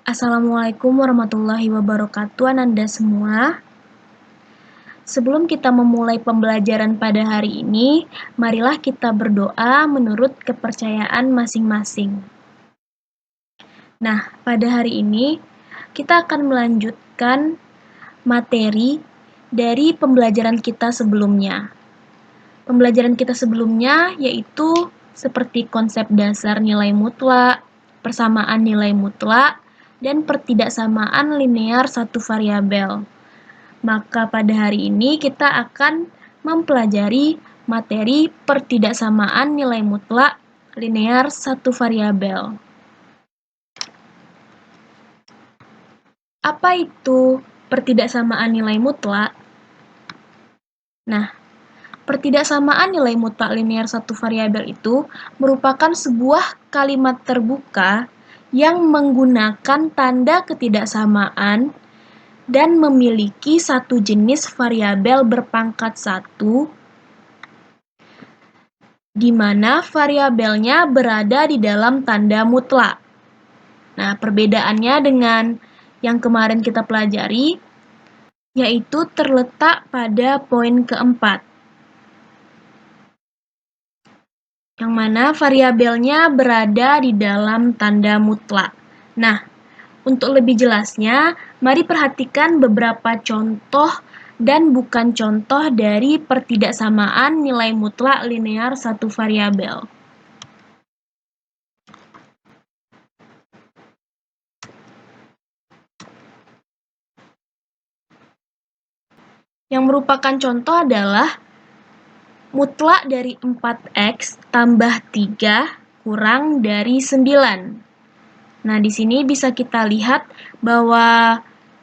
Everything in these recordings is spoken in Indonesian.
Assalamualaikum warahmatullahi wabarakatuh, Ananda semua. Sebelum kita memulai pembelajaran pada hari ini, marilah kita berdoa menurut kepercayaan masing-masing. Nah, pada hari ini kita akan melanjutkan materi dari pembelajaran kita sebelumnya. Pembelajaran kita sebelumnya yaitu seperti konsep dasar nilai mutlak, persamaan nilai mutlak, dan pertidaksamaan linear satu variabel. Maka pada hari ini kita akan mempelajari materi pertidaksamaan nilai mutlak linear satu variabel. Apa itu pertidaksamaan nilai mutlak? Nah, pertidaksamaan nilai mutlak linear satu variabel itu merupakan sebuah kalimat terbuka yang menggunakan tanda ketidaksamaan dan memiliki satu jenis variabel berpangkat 1, di mana variabelnya berada di dalam tanda mutlak. Nah, perbedaannya dengan yang kemarin kita pelajari, yaitu terletak pada poin keempat, yang mana variabelnya berada di dalam tanda mutlak. Nah, untuk lebih jelasnya, mari perhatikan beberapa contoh dan bukan contoh dari pertidaksamaan nilai mutlak linear satu variabel. Yang merupakan contoh adalah mutlak dari 4x tambah 3 kurang dari 9. Nah, di sini bisa kita lihat bahwa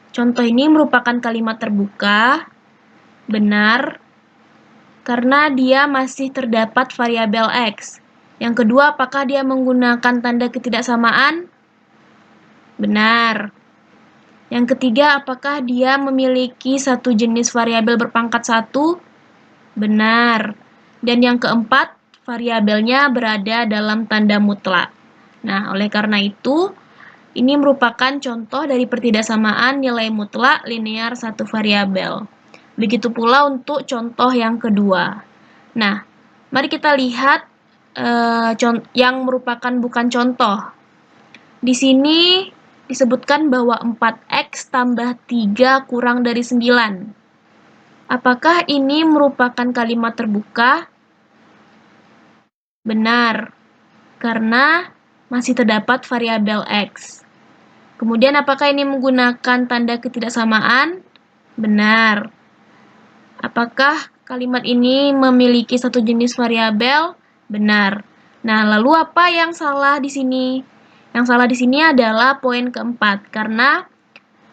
contoh ini merupakan kalimat terbuka, benar, karena dia masih terdapat variabel x. Yang kedua, apakah dia menggunakan tanda ketidaksamaan? Benar. Yang ketiga, apakah dia memiliki satu jenis variabel berpangkat 1? Benar. Dan yang keempat, variabelnya berada dalam tanda mutlak. Nah, oleh karena itu, ini merupakan contoh dari pertidaksamaan nilai mutlak linear satu variabel. Begitu pula untuk contoh yang kedua. Nah, mari kita lihat yang merupakan bukan contoh. Di sini disebutkan bahwa 4x tambah 3 kurang dari 9. Apakah ini merupakan kalimat terbuka? Benar, karena masih terdapat variabel x. Kemudian apakah ini menggunakan tanda ketidaksamaan? Benar. Apakah kalimat ini memiliki satu jenis variabel? Benar. Nah, lalu apa yang salah di sini? Yang salah di sini adalah poin keempat, karena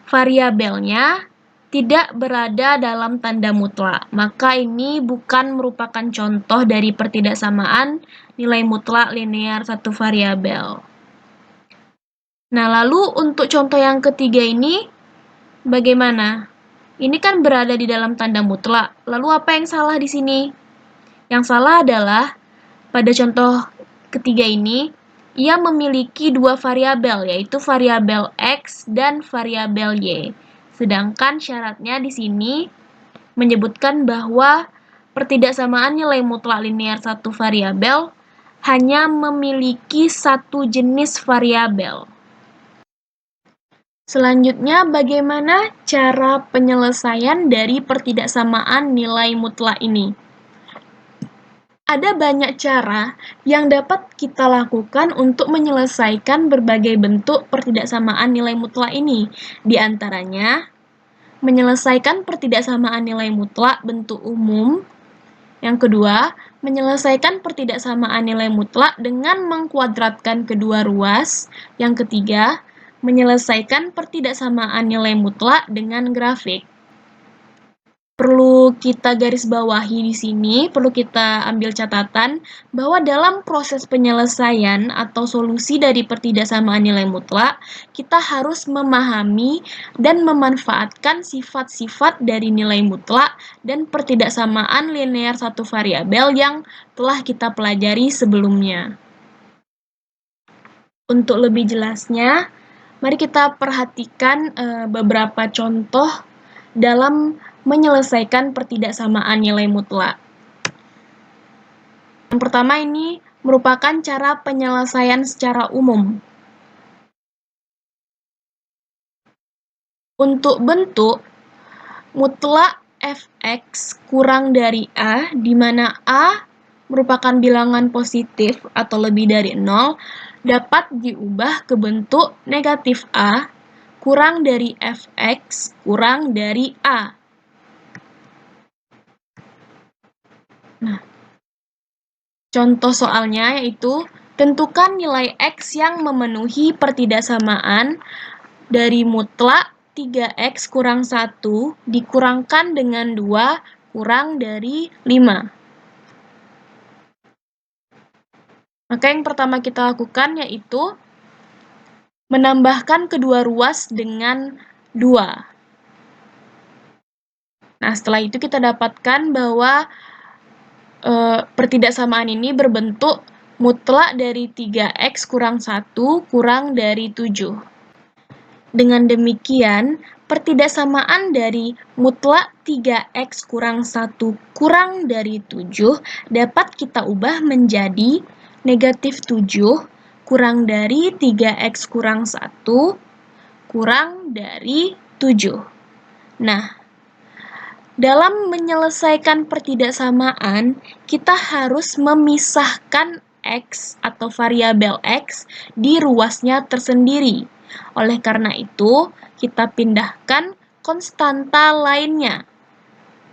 variabelnya tidak berada dalam tanda mutlak. Maka ini bukan merupakan contoh dari pertidaksamaan nilai mutlak linear satu variabel. Nah, lalu untuk contoh yang ketiga ini, bagaimana? Ini kan berada di dalam tanda mutlak. Lalu apa yang salah di sini? Yang salah adalah pada contoh ketiga ini, ia memiliki dua variabel, yaitu variabel x dan variabel y. Sedangkan syaratnya di sini menyebutkan bahwa pertidaksamaan nilai mutlak linear satu variabel hanya memiliki satu jenis variabel. Selanjutnya, bagaimana cara penyelesaian dari pertidaksamaan nilai mutlak ini? Ada banyak cara yang dapat kita lakukan untuk menyelesaikan berbagai bentuk pertidaksamaan nilai mutlak ini. Di antaranya, menyelesaikan pertidaksamaan nilai mutlak bentuk umum. Yang kedua, menyelesaikan pertidaksamaan nilai mutlak dengan mengkuadratkan kedua ruas. Yang ketiga, menyelesaikan pertidaksamaan nilai mutlak dengan grafik. Perlu kita garis bawahi di sini, perlu kita ambil catatan bahwa dalam proses penyelesaian atau solusi dari pertidaksamaan nilai mutlak, kita harus memahami dan memanfaatkan sifat-sifat dari nilai mutlak dan pertidaksamaan linear satu variabel yang telah kita pelajari sebelumnya. Untuk lebih jelasnya, Mari kita perhatikan beberapa contoh dalam menyelesaikan pertidaksamaan nilai mutlak. Yang pertama ini merupakan cara penyelesaian secara umum. Untuk bentuk mutlak fx kurang dari a, di mana a merupakan bilangan positif atau lebih dari 0, dapat diubah ke bentuk negatif a kurang dari fx kurang dari a. Nah, contoh soalnya yaitu tentukan nilai x yang memenuhi pertidaksamaan dari mutlak 3x kurang 1 dikurangkan dengan 2 kurang dari 5. Maka yang pertama kita lakukan yaitu menambahkan kedua ruas dengan 2. Nah, setelah itu kita dapatkan bahwa pertidaksamaan ini berbentuk mutlak dari 3x kurang 1 kurang dari 7. Dengan demikian, pertidaksamaan dari mutlak 3x kurang 1 kurang dari 7 dapat kita ubah menjadi negatif 7 kurang dari 3x kurang 1 kurang dari 7. Nah, dalam menyelesaikan pertidaksamaan, kita harus memisahkan x atau variabel x di ruasnya tersendiri. Oleh karena itu, kita pindahkan konstanta lainnya.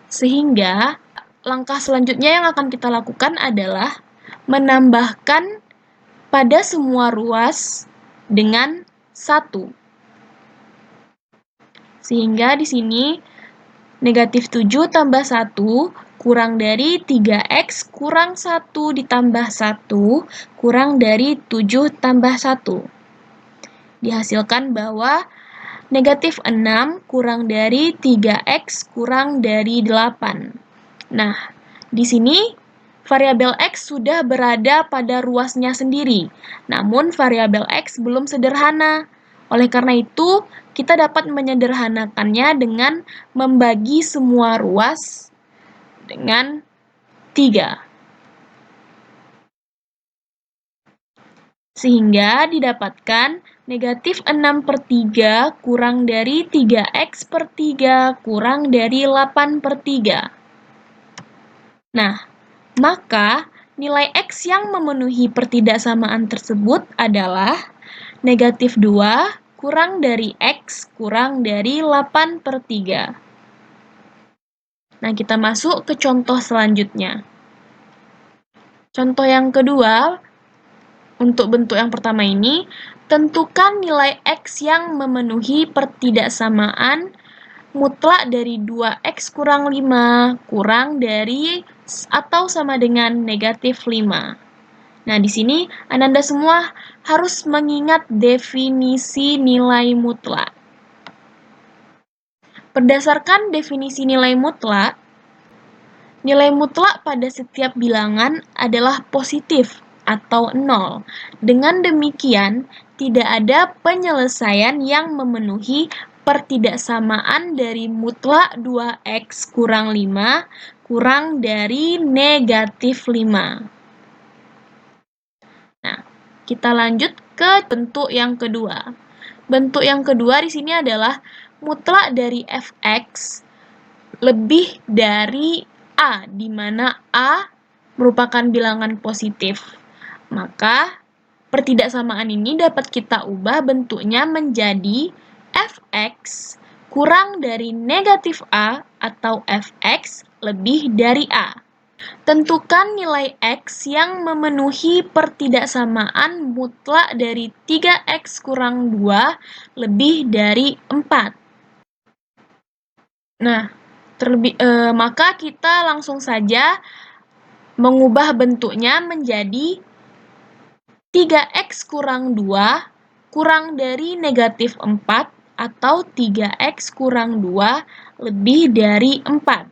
Sehingga, langkah selanjutnya yang akan kita lakukan adalah menambahkan pada semua ruas dengan 1. Sehingga di sini negatif 7 tambah 1 kurang dari 3x kurang 1 ditambah 1 kurang dari 7 tambah 1. Dihasilkan bahwa negatif 6 kurang dari 3x kurang dari 8. Nah, di sini variabel x sudah berada pada ruasnya sendiri, namun variabel x belum sederhana. Oleh karena itu, kita dapat menyederhanakannya dengan membagi semua ruas dengan 3. Sehingga didapatkan negatif 6/3 kurang dari 3x/3 kurang dari 8/3. Nah, maka nilai x yang memenuhi pertidaksamaan tersebut adalah negatif 2 kurang dari x kurang dari 8/3. Nah, kita masuk ke contoh selanjutnya. Contoh yang kedua, untuk bentuk yang pertama ini, tentukan nilai x yang memenuhi pertidaksamaan mutlak dari 2x kurang 5 kurang dari atau sama dengan negatif 5. Nah, di sini Ananda semua harus mengingat definisi nilai mutlak. Berdasarkan definisi nilai mutlak pada setiap bilangan adalah positif atau 0. Dengan demikian, tidak ada penyelesaian yang memenuhi pertidaksamaan dari mutlak 2x kurang 5 kurang dari negatif 5. Nah, kita lanjut ke bentuk yang kedua. Bentuk yang kedua di sini adalah mutlak dari fx lebih dari a, di mana a merupakan bilangan positif. Maka, pertidaksamaan ini dapat kita ubah bentuknya menjadi fx kurang dari negatif a atau fx lebih dari a. Tentukan nilai x yang memenuhi pertidaksamaan mutlak dari 3x kurang 2 lebih dari 4. Nah, maka kita langsung saja mengubah bentuknya menjadi 3x kurang 2 kurang dari negatif 4 atau 3x kurang 2 lebih dari 4.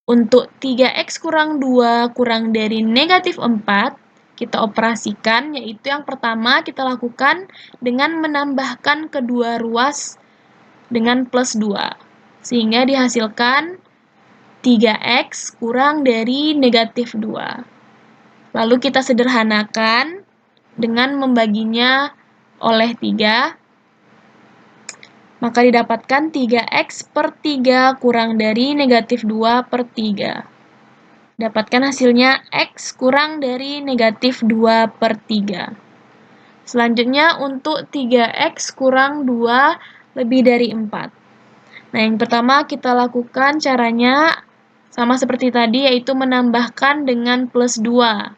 Untuk 3x kurang 2 kurang dari negatif 4, kita operasikan, yaitu yang pertama kita lakukan dengan menambahkan kedua ruas dengan plus 2. Sehingga dihasilkan 3x kurang dari negatif 2. Lalu kita sederhanakan dengan membaginya oleh 3, maka didapatkan 3x per 3 kurang dari negatif 2 per 3. Dapatkan hasilnya x kurang dari negatif 2 per 3. Selanjutnya untuk 3x kurang 2 lebih dari 4. Nah, yang pertama kita lakukan caranya sama seperti tadi, yaitu menambahkan dengan plus 2.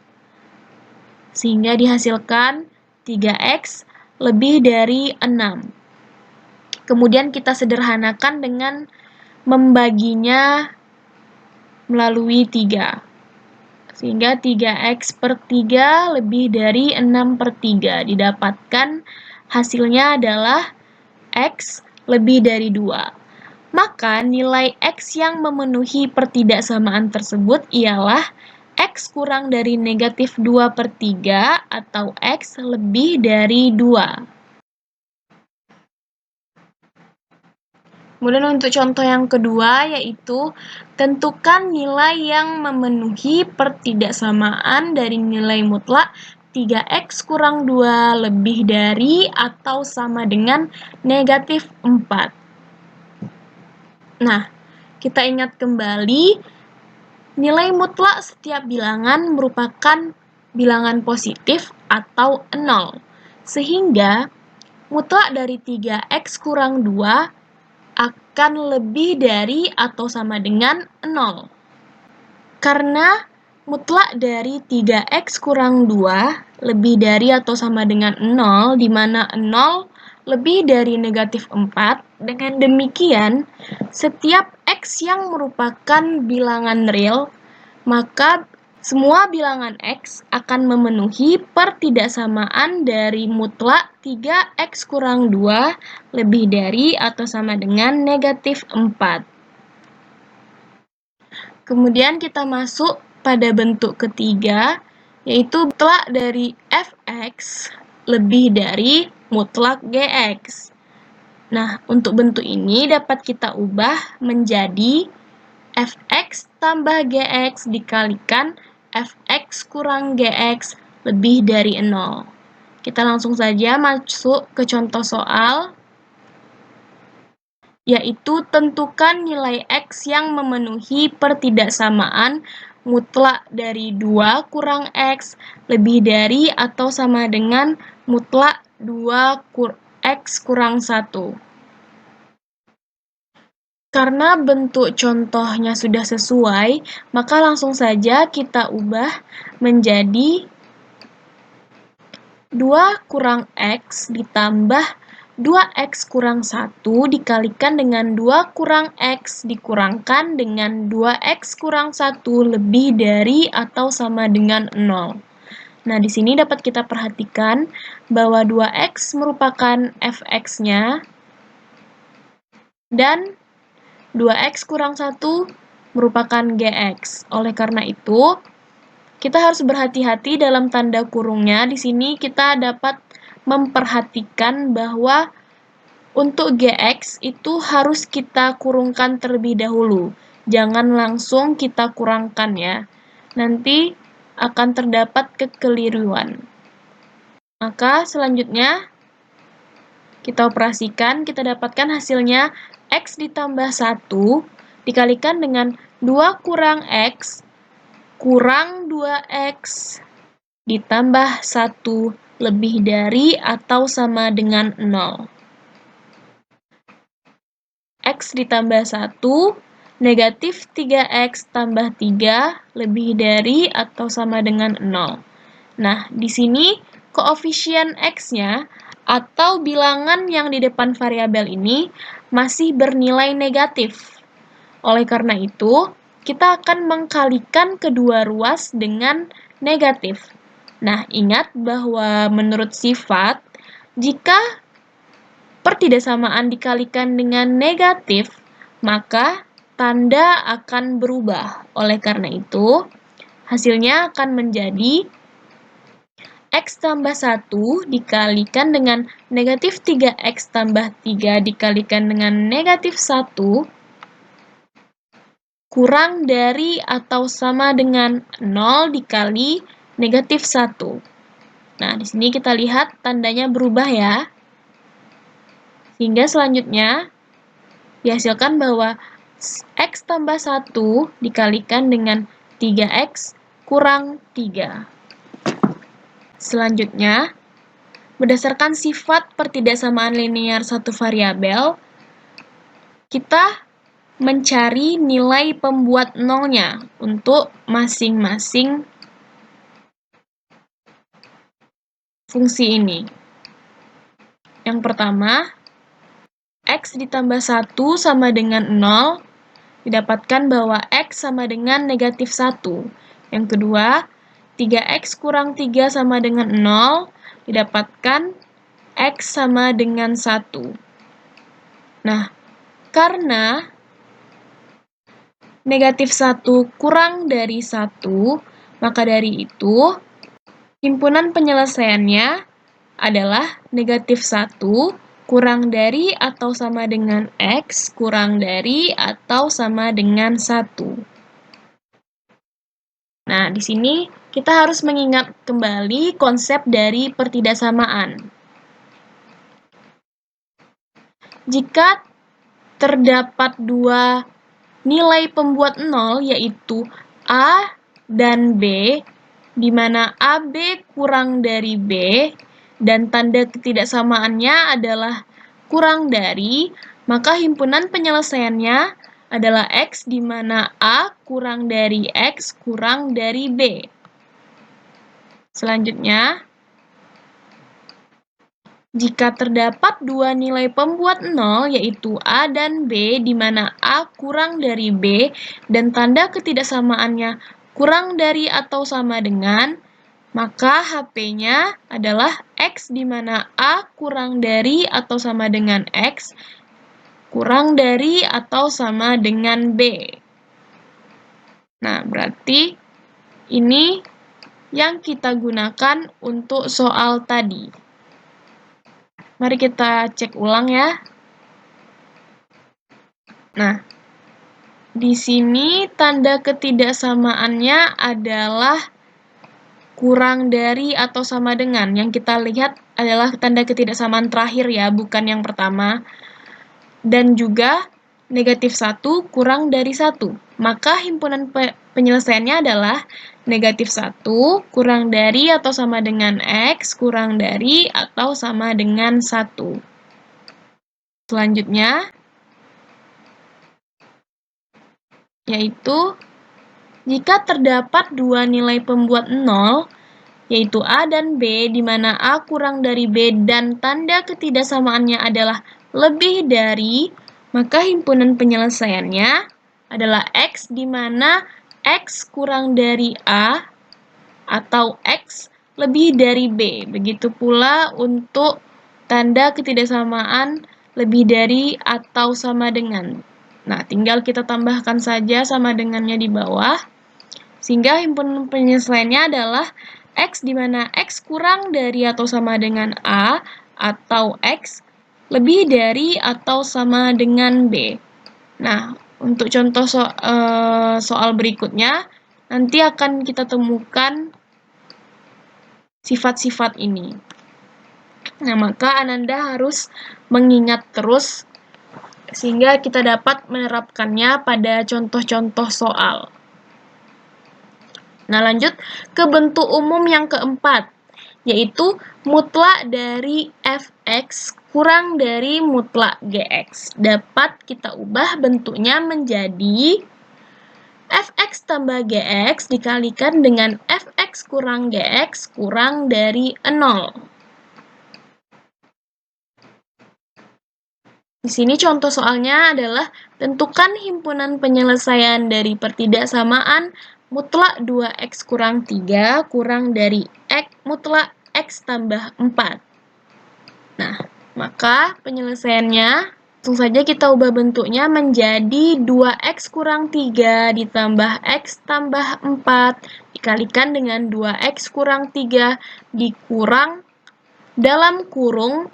Sehingga dihasilkan 3x lebih dari 6. Kemudian kita sederhanakan dengan membaginya melalui 3. Sehingga 3x per 3 lebih dari 6 per 3. Didapatkan hasilnya adalah x lebih dari 2. Maka nilai x yang memenuhi pertidaksamaan tersebut ialah x kurang dari negatif 2 per 3 atau x lebih dari 2. Kemudian untuk contoh yang kedua, yaitu tentukan nilai yang memenuhi pertidaksamaan dari nilai mutlak 3x kurang 2 lebih dari atau sama dengan negatif 4. Nah, kita ingat kembali, nilai mutlak setiap bilangan merupakan bilangan positif atau 0. Sehingga, mutlak dari 3x kurang 2 akan lebih dari atau sama dengan 0. Karena mutlak dari 3x kurang 2 lebih dari atau sama dengan 0, di mana 0 lebih dari negatif 4. Dengan demikian, setiap x yang merupakan bilangan real, maka semua bilangan x akan memenuhi pertidaksamaan dari mutlak 3x kurang 2 lebih dari atau sama dengan negatif 4. Kemudian kita masuk pada bentuk ketiga, yaitu mutlak dari fx lebih dari mutlak gx. Nah, untuk bentuk ini dapat kita ubah menjadi fx tambah gx dikalikan fx kurang gx lebih dari 0. Kita langsung saja masuk ke contoh soal, yaitu tentukan nilai x yang memenuhi pertidaksamaan mutlak dari 2 kurang x lebih dari atau sama dengan mutlak 2x kurang 1. Karena bentuk contohnya sudah sesuai, maka langsung saja kita ubah menjadi 2 kurang x ditambah 2x kurang 1 dikalikan dengan 2 kurang x dikurangkan dengan 2x kurang 1 lebih dari atau sama dengan 0. Nah, di sini dapat kita perhatikan bahwa 2x merupakan fx-nya dan 2x kurang 1 merupakan gx. Oleh karena itu, kita harus berhati-hati dalam tanda kurungnya. Di sini kita dapat memperhatikan bahwa untuk gx itu harus kita kurungkan terlebih dahulu. Jangan langsung kita kurangkan ya. Nanti akan terdapat kekeliruan. Maka selanjutnya kita operasikan, kita dapatkan hasilnya x ditambah 1 dikalikan dengan 2 kurang x kurang 2x ditambah 1 lebih dari atau sama dengan 0. X ditambah 1, negatif 3x tambah 3 lebih dari atau sama dengan 0. Nah, di sini koefisien x-nya atau bilangan yang di depan variabel ini masih bernilai negatif. Oleh karena itu, kita akan mengkalikan kedua ruas dengan negatif. Nah, ingat bahwa menurut sifat, jika pertidaksamaan dikalikan dengan negatif, maka tanda akan berubah. Oleh karena itu, hasilnya akan menjadi X tambah 1 dikalikan dengan negatif 3X tambah 3 dikalikan dengan negatif 1 kurang dari atau sama dengan 0 dikali negatif 1. Nah, di sini kita lihat tandanya berubah ya. Sehingga selanjutnya dihasilkan bahwa X tambah 1 dikalikan dengan 3X kurang 3. Selanjutnya, berdasarkan sifat pertidaksamaan linear satu variabel, kita mencari nilai pembuat nolnya untuk masing-masing fungsi ini. Yang pertama, X ditambah 1 sama dengan 0, didapatkan bahwa X sama dengan negatif 1. Yang kedua, 3X kurang 3 sama dengan 0, didapatkan X sama dengan 1. Nah, karena negatif 1 kurang dari 1, maka dari itu, himpunan penyelesaiannya adalah negatif 1 kurang dari atau sama dengan X kurang dari atau sama dengan 1. Nah, di sini kita harus mengingat kembali konsep dari pertidaksamaan. Jika terdapat dua nilai pembuat 0, yaitu A dan B, di mana AB kurang dari B, dan tanda ketidaksamaannya adalah kurang dari, maka himpunan penyelesaiannya adalah X, di mana A kurang dari X kurang dari B. Selanjutnya, jika terdapat dua nilai pembuat 0, yaitu A dan B, di mana A kurang dari B, dan tanda ketidaksamaannya kurang dari atau sama dengan, maka HP-nya adalah X, di mana A kurang dari atau sama dengan X, kurang dari atau sama dengan B. Nah, berarti ini yang kita gunakan untuk soal tadi. Mari kita cek ulang ya. Nah, di sini tanda ketidaksamaannya adalah kurang dari atau sama dengan. Yang kita lihat adalah tanda ketidaksamaan terakhir ya, bukan yang pertama. Dan juga negatif 1 kurang dari 1. Maka himpunan penyelesaiannya adalah negatif 1 kurang dari atau sama dengan X kurang dari atau sama dengan 1. Selanjutnya, yaitu jika terdapat dua nilai pembuat 0, yaitu A dan B, di mana A kurang dari B dan tanda ketidaksamaannya adalah lebih dari, maka himpunan penyelesaiannya adalah X, di mana X kurang dari A atau X lebih dari B. Begitu pula untuk tanda ketidaksamaan lebih dari atau sama dengan. Nah, tinggal kita tambahkan saja sama dengannya di bawah. Sehingga himpunan penyelesaiannya adalah X, di mana X kurang dari atau sama dengan A, atau X lebih dari atau sama dengan B. Nah, untuk contoh soal berikutnya, nanti akan kita temukan sifat-sifat ini. Nah, maka Ananda harus mengingat terus sehingga kita dapat menerapkannya pada contoh-contoh soal. Nah, lanjut ke bentuk umum yang keempat, yaitu mutlak dari fx kurang dari mutlak gx. Dapat kita ubah bentuknya menjadi fx tambah gx dikalikan dengan fx kurang gx kurang dari 0. Di sini contoh soalnya adalah tentukan himpunan penyelesaian dari pertidaksamaan mutlak 2x kurang 3 kurang dari mutlak x tambah 4. Nah, maka penyelesaiannya langsung saja kita ubah bentuknya menjadi 2x kurang 3 ditambah x tambah 4 dikalikan dengan 2x kurang 3 dikurang dalam kurung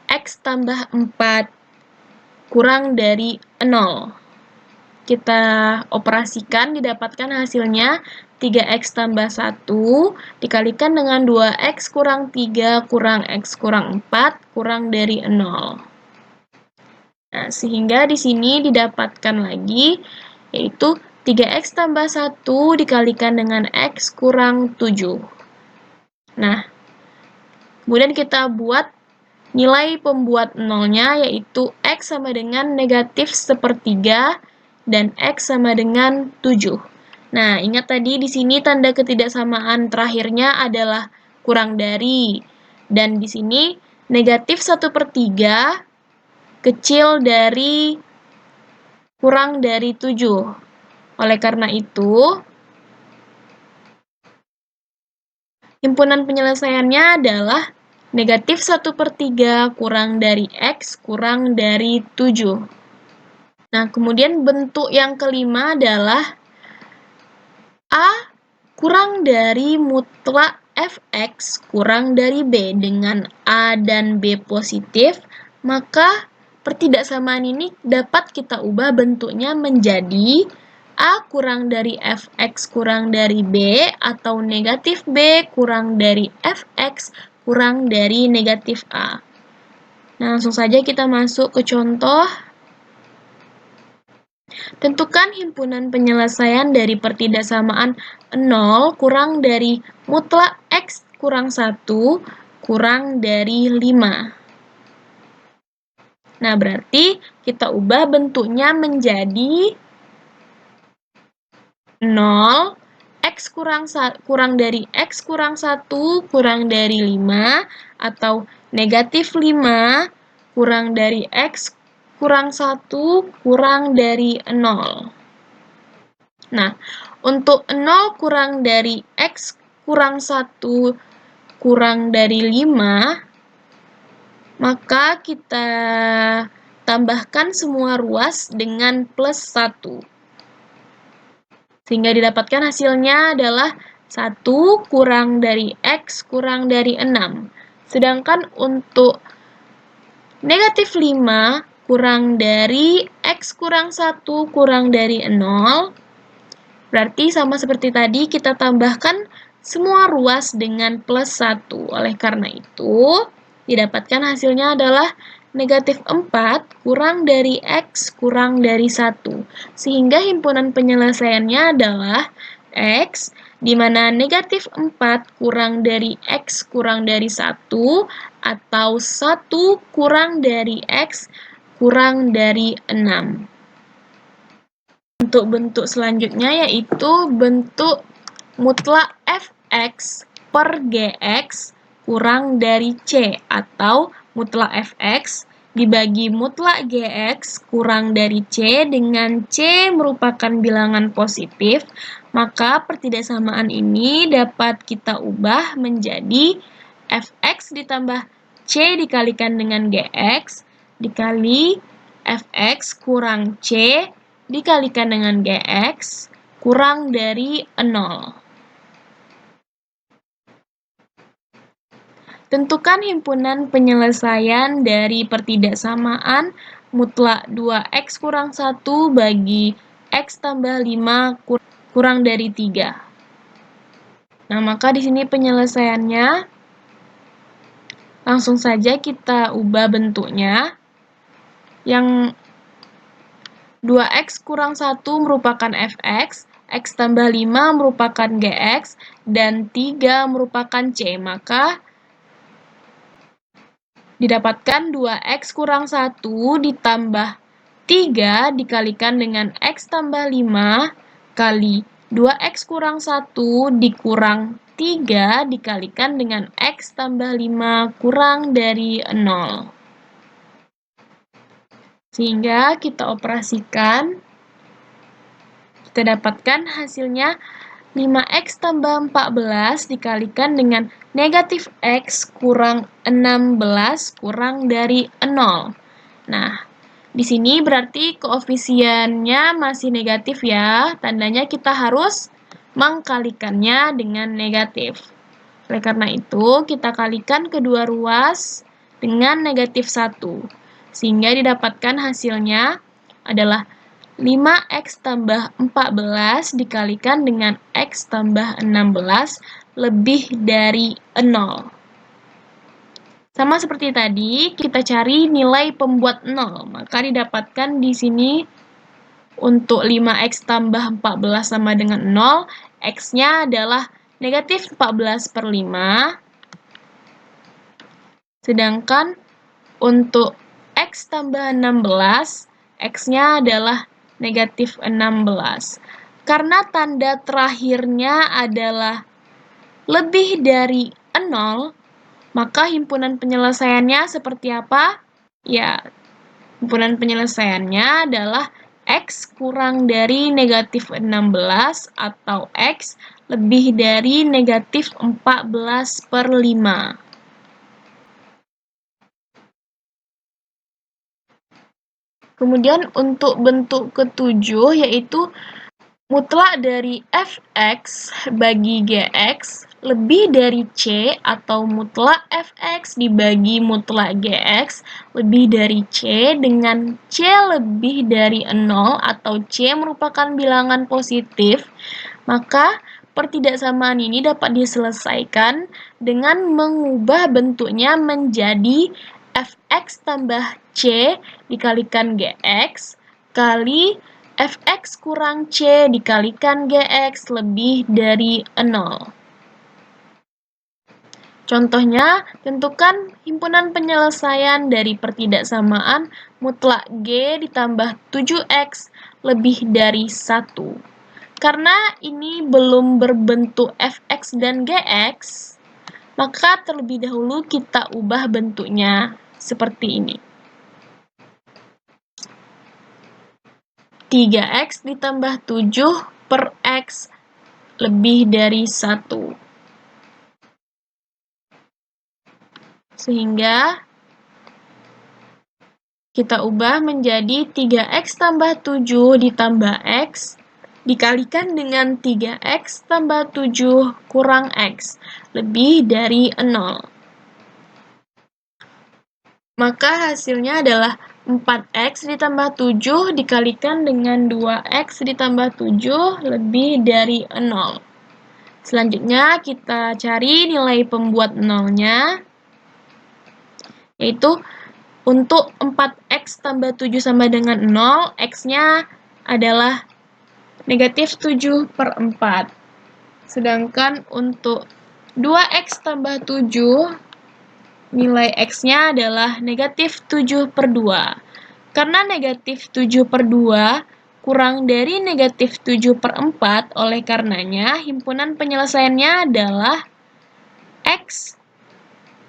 x tambah 4 kurang dari 0. Kita operasikan, didapatkan hasilnya 3x tambah 1 dikalikan dengan 2x kurang 3 kurang x kurang 4 kurang dari 0. Nah, sehingga di sini didapatkan lagi, yaitu 3x tambah 1 dikalikan dengan x kurang 7. Nah, kemudian kita buat nilai pembuat nolnya, yaitu x sama dengan negatif sepertiga dan x sama dengan 7. Nah, ingat tadi di sini tanda ketidaksamaan terakhirnya adalah kurang dari. Dan di sini negatif 1/3 kecil dari kurang dari 7. Oleh karena itu, himpunan penyelesaiannya adalah negatif 1/3 kurang dari x kurang dari 7. Nah, kemudian bentuk yang kelima adalah A kurang dari mutlak fx kurang dari b. Dengan A dan B positif, maka pertidaksamaan ini dapat kita ubah bentuknya menjadi A kurang dari fx kurang dari b atau negatif b kurang dari fx kurang dari negatif A. Nah, langsung saja kita masuk ke contoh. Tentukan himpunan penyelesaian dari pertidaksamaan 0 kurang dari mutlak x kurang 1 kurang dari 5. Nah, berarti kita ubah bentuknya menjadi 0 x kurang dari x kurang 1 kurang dari 5 atau negatif 5 kurang dari x kurang 1 kurang dari 0. Nah, untuk 0 kurang dari x kurang 1 kurang dari 5, maka kita tambahkan semua ruas dengan plus 1. Sehingga didapatkan hasilnya adalah 1 kurang dari x kurang dari 6. Sedangkan untuk negatif 5 kurang dari x kurang 1 kurang dari 0, berarti sama seperti tadi kita tambahkan semua ruas dengan plus 1. Oleh karena itu, didapatkan hasilnya adalah negatif 4 kurang dari x kurang dari 1. Sehingga himpunan penyelesaiannya adalah x, di mana negatif 4 kurang dari x kurang dari 1 atau 1 kurang dari x kurang dari 6. Untuk bentuk selanjutnya yaitu bentuk mutlak fx per gx kurang dari c, atau mutlak fx dibagi mutlak gx kurang dari c dengan c merupakan bilangan positif, maka pertidaksamaan ini dapat kita ubah menjadi fx ditambah c dikalikan dengan gx dikali fx kurang c dikalikan dengan gx kurang dari 0. Tentukan himpunan penyelesaian dari pertidaksamaan mutlak 2x kurang 1 bagi x tambah 5 kurang dari 3. Nah, maka di sini penyelesaiannya langsung saja kita ubah bentuknya. Yang 2x kurang 1 merupakan fx, x tambah 5 merupakan gx, dan 3 merupakan c. Maka didapatkan 2x kurang 1 ditambah 3 dikalikan dengan x tambah 5 kali 2x kurang 1 dikurang 3 dikalikan dengan x tambah 5 kurang dari 0. Sehingga kita operasikan, kita dapatkan hasilnya 5x tambah 14 dikalikan dengan negatif x kurang 16 kurang dari 0. Nah, di sini berarti koefisiennya masih negatif ya. Tandanya kita harus mengkalikannya dengan negatif. Oleh karena itu, kita kalikan kedua ruas dengan negatif 1. Sehingga didapatkan hasilnya adalah 5x tambah 14 dikalikan dengan x tambah 16 lebih dari 0. Sama seperti tadi, kita cari nilai pembuat 0. Maka didapatkan di sini untuk 5x tambah 14 sama dengan 0, x-nya adalah negatif 14/5. Sedangkan untuk x tambah 16, x-nya adalah negatif 16. Karena tanda terakhirnya adalah lebih dari 0, maka himpunan penyelesaiannya seperti apa? Ya, himpunan penyelesaiannya adalah x kurang dari negatif 16 atau x lebih dari negatif 14/5. Kemudian untuk bentuk ketujuh yaitu mutlak dari fx bagi gx lebih dari c atau mutlak fx dibagi mutlak gx lebih dari c dengan c lebih dari 0 atau c merupakan bilangan positif, maka pertidaksamaan ini dapat diselesaikan dengan mengubah bentuknya menjadi fx tambah c dikalikan gx kali fx kurang c dikalikan gx lebih dari 0. Contohnya, tentukan himpunan penyelesaian dari pertidaksamaan mutlak G ditambah 7x lebih dari 1. Karena ini belum berbentuk fx dan gx, maka terlebih dahulu kita ubah bentuknya seperti ini. 3x ditambah 7 per x lebih dari 1. Sehingga kita ubah menjadi 3x tambah 7 ditambah x dikalikan dengan 3x tambah 7 kurang x lebih dari 0. Maka hasilnya adalah 4x ditambah 7 dikalikan dengan 2x ditambah 7 lebih dari 0. Selanjutnya kita cari nilai pembuat 0-nya, yaitu untuk 4x tambah 7 sama dengan 0, x-nya adalah negatif 7/4. Sedangkan untuk 2x tambah 7, nilai x-nya adalah negatif 7/2. Karena negatif 7/2 kurang dari negatif 7/4, oleh karenanya himpunan penyelesaiannya adalah x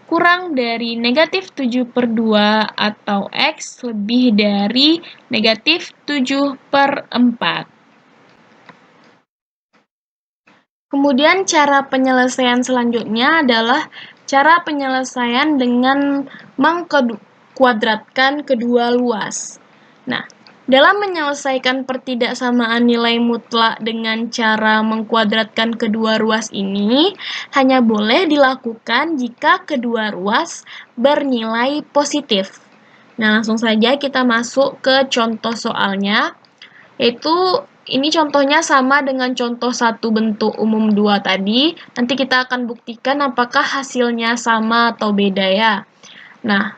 kurang dari negatif 7/2 atau x lebih dari negatif 7/4. Kemudian cara penyelesaian selanjutnya adalah cara penyelesaian dengan mengkuadratkan kedua luas. Nah, dalam menyelesaikan pertidaksamaan nilai mutlak dengan cara mengkuadratkan kedua ruas ini, hanya boleh dilakukan jika kedua ruas bernilai positif. Nah, langsung saja kita masuk ke contoh soalnya, yaitu ini contohnya sama dengan contoh 1 bentuk umum 2 tadi. Nanti kita akan buktikan apakah hasilnya sama atau beda ya. Nah,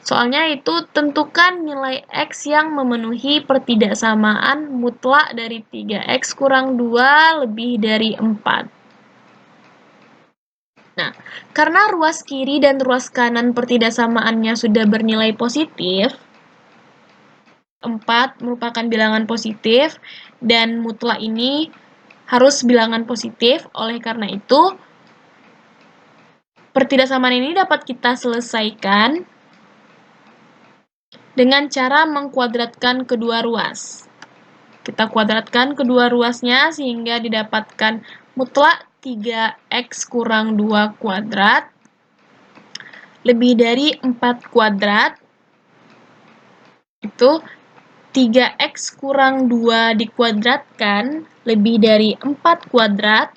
soalnya itu tentukan nilai x yang memenuhi pertidaksamaan mutlak dari 3x kurang 2 lebih dari 4. Nah, karena ruas kiri dan ruas kanan pertidaksamaannya sudah bernilai positif, 4 merupakan bilangan positif, dan mutlak ini harus bilangan positif. Oleh karena itu, pertidaksamaan ini dapat kita selesaikan dengan cara mengkuadratkan kedua ruas. Kita kuadratkan kedua ruasnya sehingga didapatkan mutlak 3x kurang 2 kuadrat lebih dari 4 kuadrat, itu 3x kurang 2 dikuadratkan lebih dari 4 kuadrat.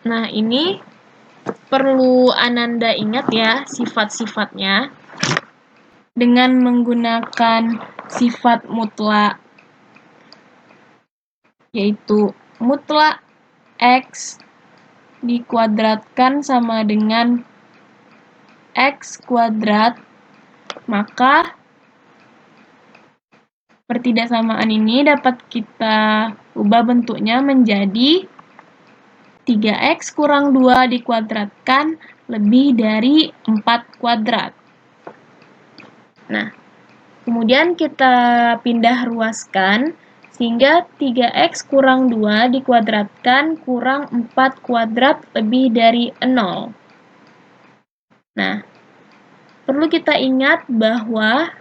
Nah, ini perlu Ananda ingat ya sifat-sifatnya. Dengan menggunakan sifat mutlak, yaitu mutlak x dikuadratkan sama dengan x kuadrat, maka pertidaksamaan ini dapat kita ubah bentuknya menjadi 3x kurang 2 dikuadratkan lebih dari 4 kuadrat. Nah, kemudian kita pindah ruaskan sehingga 3x kurang 2 dikuadratkan kurang 4 kuadrat lebih dari 0. Nah, perlu kita ingat bahwa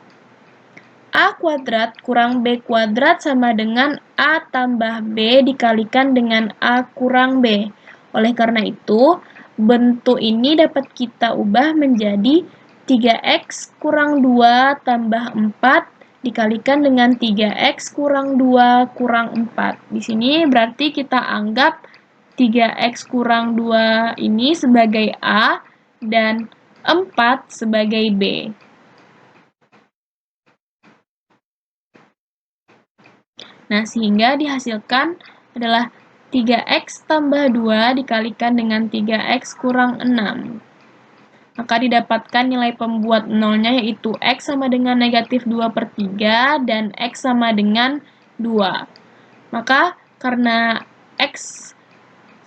a kuadrat kurang b kuadrat sama dengan a tambah b dikalikan dengan a kurang b. Oleh karena itu, bentuk ini dapat kita ubah menjadi 3x kurang 2 tambah 4 dikalikan dengan 3x kurang 2 kurang 4. Di sini berarti kita anggap 3x kurang 2 ini sebagai A dan 4 sebagai B. Nah, sehingga dihasilkan adalah 3x tambah 2 dikalikan dengan 3x kurang 6. Maka didapatkan nilai pembuat nolnya yaitu x sama dengan negatif 2/3 dan x sama dengan 2. Maka karena x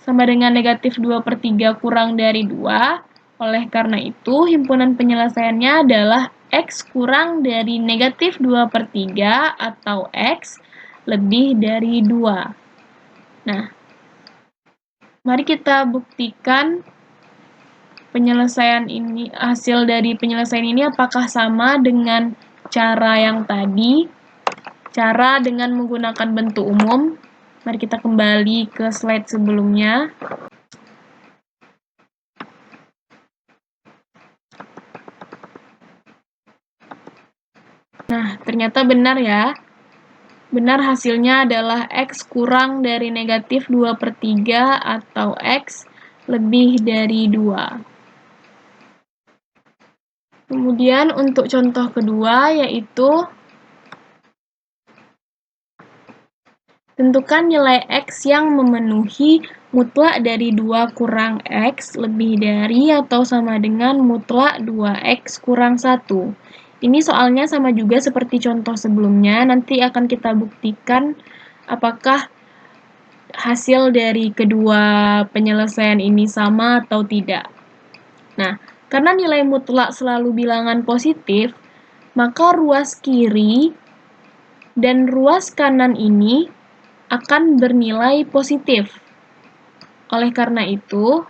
sama dengan negatif 2/3 kurang dari 2, oleh karena itu himpunan penyelesaiannya adalah x kurang dari negatif 2/3 atau x lebih dari 2. Nah, mari kita buktikan hasil dari penyelesaian ini apakah sama dengan cara yang tadi, cara dengan menggunakan bentuk umum. Mari kita kembali ke slide sebelumnya. Nah, ternyata benar ya. Benar hasilnya adalah x kurang dari negatif 2/3 atau x lebih dari 2. Kemudian untuk contoh kedua yaitu tentukan nilai x yang memenuhi mutlak dari 2 kurang x lebih dari atau sama dengan mutlak 2x kurang 1. Ini soalnya sama juga seperti contoh sebelumnya, nanti akan kita buktikan apakah hasil dari kedua penyelesaian ini sama atau tidak. Nah, karena nilai mutlak selalu bilangan positif, maka ruas kiri dan ruas kanan ini akan bernilai positif. Oleh karena itu,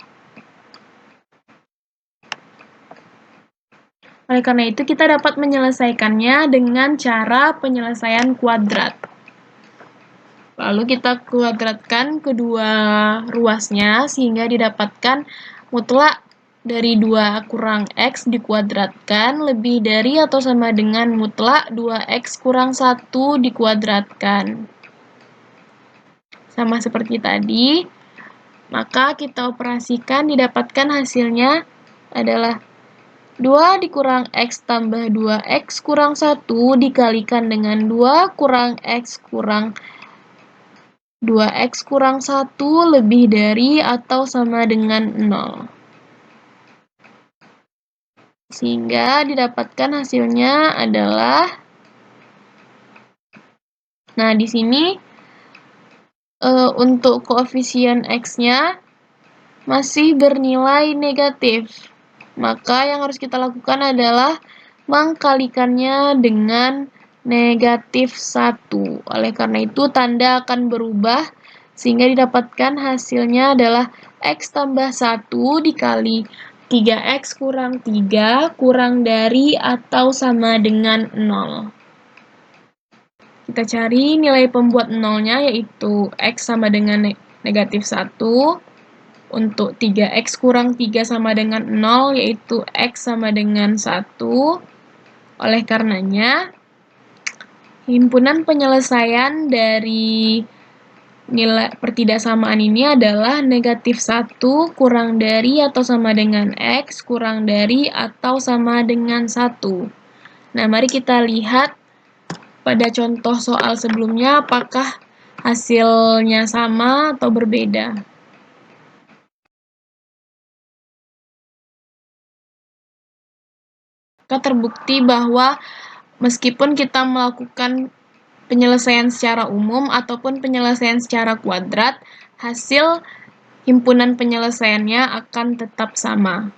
kita dapat menyelesaikannya dengan cara penyelesaian kuadrat. Lalu kita kuadratkan kedua ruasnya sehingga didapatkan mutlak dari 2 kurang x dikuadratkan lebih dari atau sama dengan mutlak 2x kurang 1 dikuadratkan. Sama seperti tadi, maka kita operasikan didapatkan hasilnya adalah 2 dikurang x tambah 2x kurang 1 dikalikan dengan 2 kurang x kurang 2x kurang 1 lebih dari atau sama dengan 0. Sehingga didapatkan hasilnya adalah, nah di sini untuk koefisien x-nya masih bernilai negatif. Maka yang harus kita lakukan adalah mengkalikannya dengan negatif 1. Oleh karena itu, tanda akan berubah sehingga didapatkan hasilnya adalah x tambah 1 dikali 3x kurang 3 kurang dari atau sama dengan 0. Kita cari nilai pembuat nolnya yaitu x sama dengan negatif 1. Untuk 3x kurang 3 sama dengan 0 yaitu x sama dengan 1. Oleh karenanya, Himpunan penyelesaian dari nilai pertidaksamaan ini adalah negatif 1 kurang dari atau sama dengan X kurang dari atau sama dengan 1. Nah, mari kita lihat pada contoh soal sebelumnya apakah hasilnya sama atau berbeda. Maka terbukti bahwa meskipun kita melakukan penyelesaian secara umum ataupun penyelesaian secara kuadrat, hasil himpunan penyelesaiannya akan tetap sama.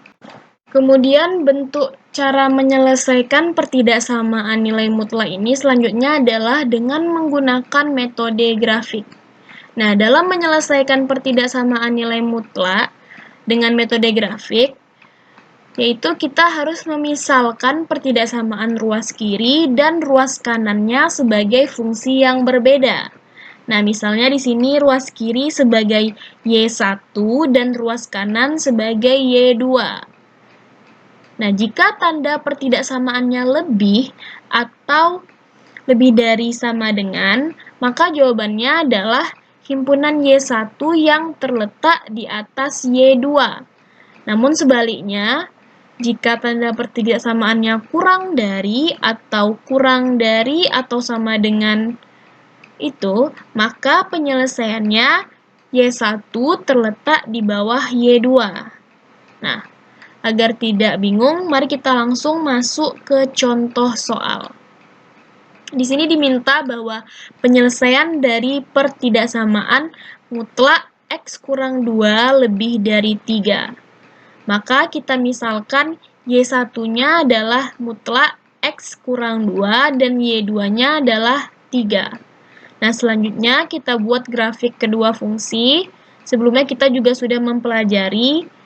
Kemudian bentuk cara menyelesaikan pertidaksamaan nilai mutlak ini selanjutnya adalah dengan menggunakan metode grafik. Nah, dalam menyelesaikan pertidaksamaan nilai mutlak dengan metode grafik, yaitu kita harus memisalkan pertidaksamaan ruas kiri dan ruas kanannya sebagai fungsi yang berbeda. Nah, misalnya di sini ruas kiri sebagai Y1 dan ruas kanan sebagai Y2. Nah, jika tanda pertidaksamaannya lebih atau lebih dari sama dengan, maka jawabannya adalah himpunan Y1 yang terletak di atas Y2. Namun sebaliknya, jika tanda pertidaksamaannya kurang dari atau sama dengan itu, maka penyelesaiannya Y1 terletak di bawah Y2. Nah, agar tidak bingung, mari kita langsung masuk ke contoh soal. Di sini diminta bahwa penyelesaian dari pertidaksamaan mutlak X kurang 2 lebih dari 3. Maka kita misalkan Y1-nya adalah mutlak X kurang 2 dan Y2-nya adalah 3. Nah, selanjutnya kita buat grafik kedua fungsi. Sebelumnya kita juga sudah mempelajari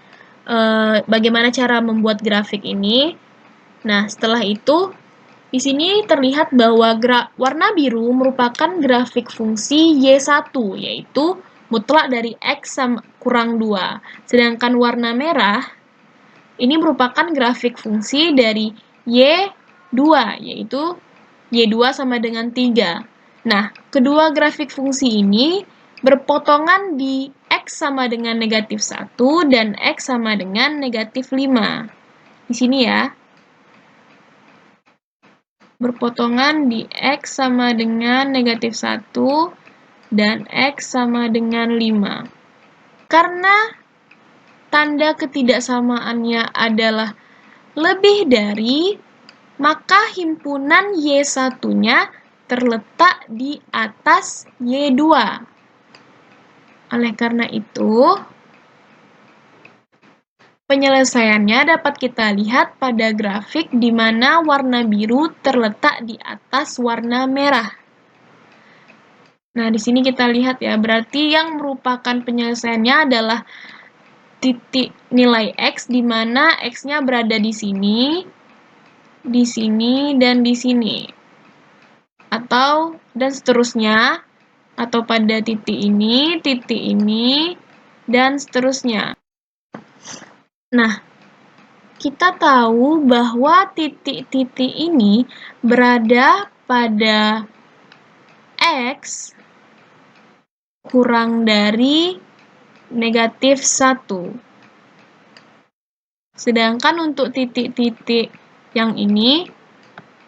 bagaimana cara membuat grafik ini. Nah, setelah itu, di sini terlihat bahwa warna biru merupakan grafik fungsi Y1, yaitu mutlak dari X kurang 2. Sedangkan warna merah ini merupakan grafik fungsi dari Y2, yaitu Y2 sama dengan 3. Nah, kedua grafik fungsi ini berpotongan di X sama dengan negatif 1 dan X sama dengan negatif 5. Di sini ya. Berpotongan di X sama dengan negatif 1 dan X sama dengan 5. Karena tanda ketidaksamaannya adalah lebih dari, maka himpunan Y1-nya terletak di atas Y2. Oleh karena itu, penyelesaiannya dapat kita lihat pada grafik di mana warna biru terletak di atas warna merah. Nah, di sini kita lihat ya, berarti yang merupakan penyelesaiannya adalah titik nilai X, di mana X-nya berada di sini, dan di sini. Dan seterusnya, atau pada titik ini, dan seterusnya. Nah, kita tahu bahwa titik-titik ini berada pada X kurang dari negatif 1. Sedangkan untuk titik-titik yang ini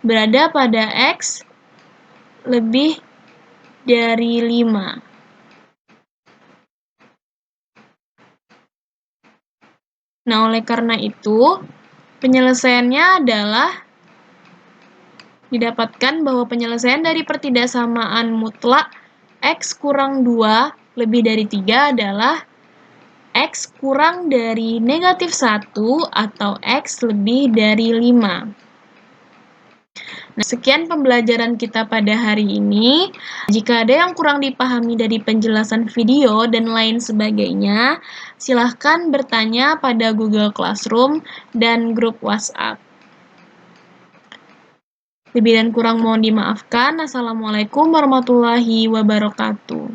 berada pada X lebih dari 5. Nah, oleh karena itu, penyelesaiannya adalah didapatkan bahwa penyelesaian dari pertidaksamaan mutlak X kurang 2 lebih dari 3 adalah X kurang dari negatif 1 atau X lebih dari 5. Nah, sekian pembelajaran kita pada hari ini. Jika ada yang kurang dipahami dari penjelasan video dan lain sebagainya, silahkan bertanya pada Google Classroom dan grup WhatsApp. Lebih dan kurang mohon dimaafkan. Assalamualaikum warahmatullahi wabarakatuh.